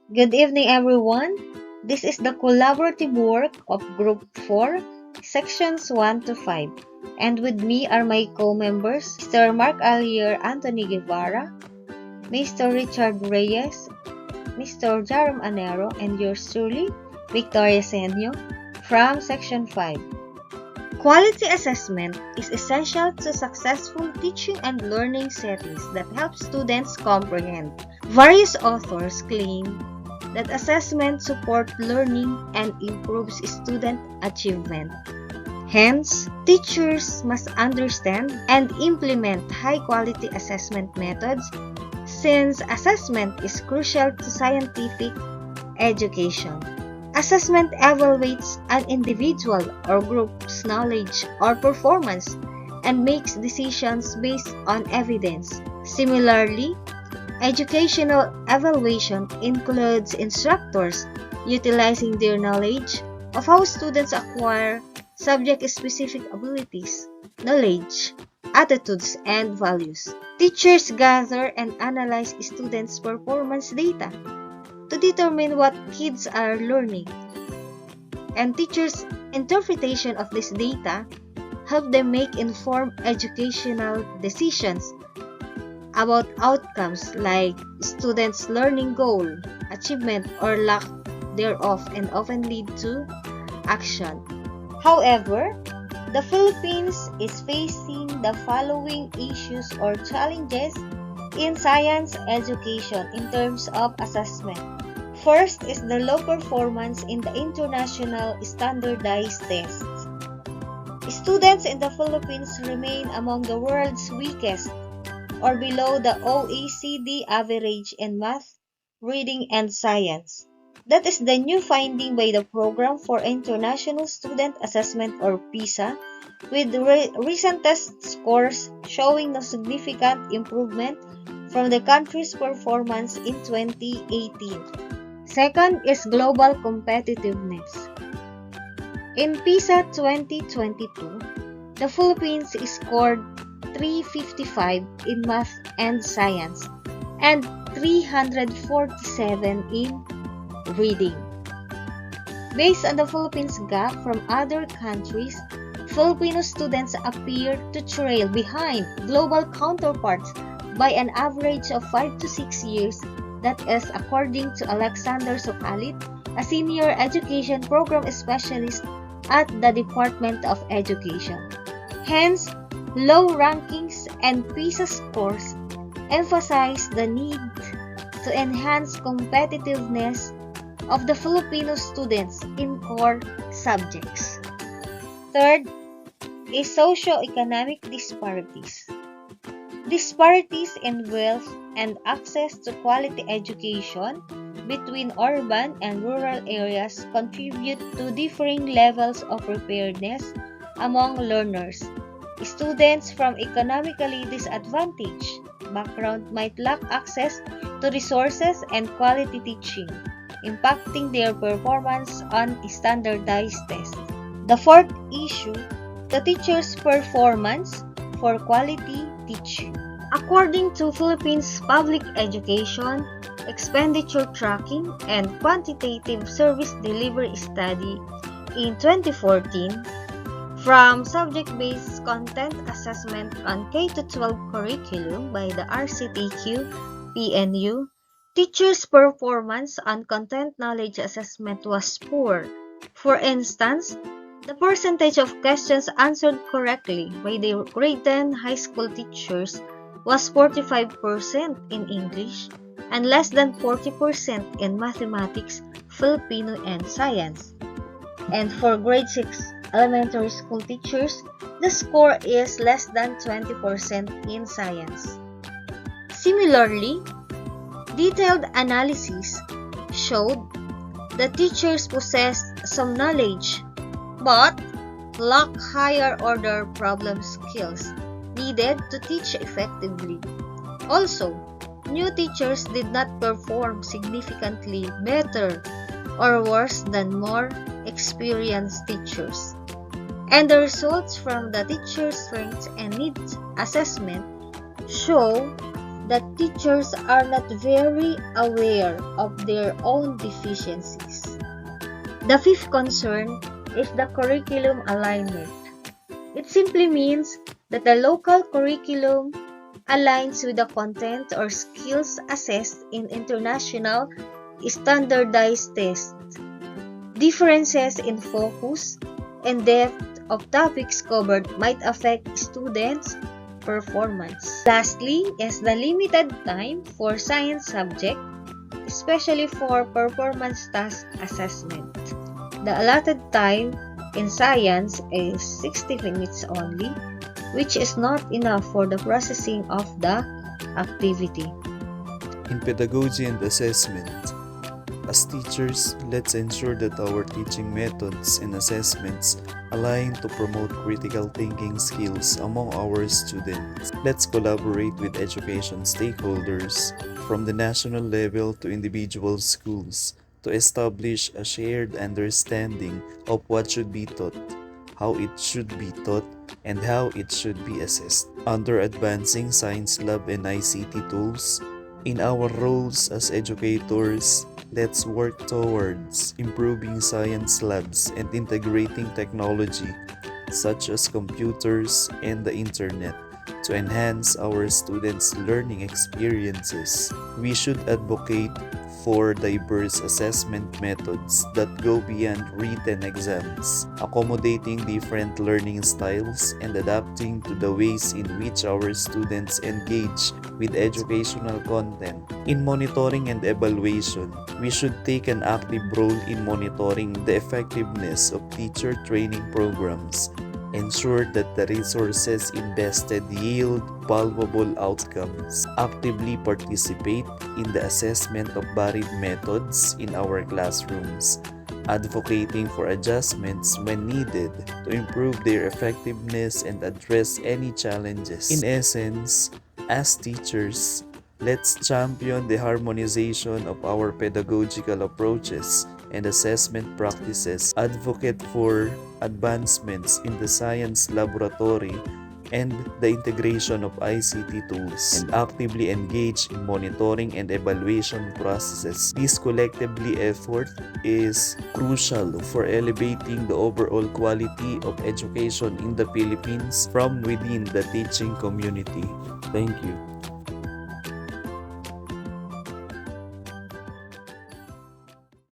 Good evening, everyone. This is the collaborative work of Group 4, Sections 1 to 5. And with me are my co-members, Mr. Mark Alier Anthony Guevara, Mr. Richard Reyes, Mr. Jarom Anero, and yours truly, Victoria Senyo, from Section 5. Quality assessment is essential to successful teaching and learning settings that help students comprehend. Various authors claim that assessment supports learning and improves student achievement. Hence, teachers must understand and implement high-quality assessment methods since assessment is crucial to scientific education. Assessment evaluates an individual or group's knowledge or performance and makes decisions based on evidence. Similarly, educational evaluation includes instructors utilizing their knowledge of how students acquire subject-specific abilities, knowledge, attitudes, and values. Teachers gather and analyze students' performance data to determine what kids are learning, and teachers' interpretation of this data help them make informed educational decisions about outcomes like students' learning goal, achievement, or lack thereof, and often lead to action. However, the Philippines is facing the following issues or challenges in science education in terms of assessment. First is the low performance in the international standardized tests. Students in the Philippines remain among the world's weakest or below the OECD average in math, reading, and science. That is the new finding by the Program for International Student Assessment or PISA, with recent test scores showing no significant improvement from the country's performance in 2018. Second is global competitiveness. In PISA 2022, the Philippines scored 355 in math and science and 347 in reading. Based on the Philippines gap from other countries, Filipino students appear to trail behind global counterparts by an average of 5 to 6 years. That is according to Alexander Sokalit, a senior education program specialist at the Department of Education. Hence, low rankings and PISA scores emphasize the need to enhance competitiveness of the Filipino students in core subjects. Third is socioeconomic disparities. Disparities in wealth and access to quality education between urban and rural areas contribute to differing levels of preparedness among learners. Students from economically disadvantaged backgrounds might lack access to resources and quality teaching, impacting their performance on standardized tests. The fourth issue, the teacher's performance for quality teaching. According to Philippines Public Education, Expenditure Tracking and Quantitative Service Delivery Study in 2014, from Subject-Based Content Assessment on K-12 Curriculum by the RCTQ PNU, teachers' performance on content knowledge assessment was poor. For instance, the percentage of questions answered correctly by the grade 10 high school teachers was 45% in English and less than 40% in mathematics, Filipino, and science. And for grade 6 elementary school teachers, the score is less than 20% in science. Similarly, detailed analysis showed that teachers possessed some knowledge but lack higher order problem skills needed to teach effectively. Also, new teachers did not perform significantly better or worse than more experienced teachers. And the results from the teacher strengths and needs assessment show that teachers are not very aware of their own deficiencies. The fifth concern is the curriculum alignment. It simply means that the local curriculum aligns with the content or skills assessed in international standardized tests. Differences in focus and depth of topics covered might affect students' performance. Lastly is the limited time for science subject, especially for performance task assessment. The allotted time in science is 60 minutes only, which is not enough for the processing of the activity. In pedagogy and assessment, as teachers, let's ensure that our teaching methods and assessments align to promote critical thinking skills among our students. Let's collaborate with education stakeholders from the national level to individual schools to establish a shared understanding of what should be taught, how it should be taught, and how it should be assessed. Under advancing science lab and ICT tools, in our roles as educators, let's work towards improving science labs and integrating technology such as computers and the internet to enhance our students' learning experiences. We should advocate for diverse assessment methods that go beyond written exams, accommodating different learning styles and adapting to the ways in which our students engage with educational content. In monitoring and evaluation, we should take an active role in monitoring the effectiveness of teacher training programs, ensure that the resources invested yield valuable outcomes, actively participate in the assessment of varied methods in our classrooms, advocating for adjustments when needed to improve their effectiveness and address any challenges. In essence, as teachers, let's champion the harmonization of our pedagogical approaches and assessment practices, advocate for advancements in the science laboratory and the integration of ICT tools, and actively engage in monitoring and evaluation processes. This collectively effort is crucial for elevating the overall quality of education in the Philippines from within the teaching community. Thank you.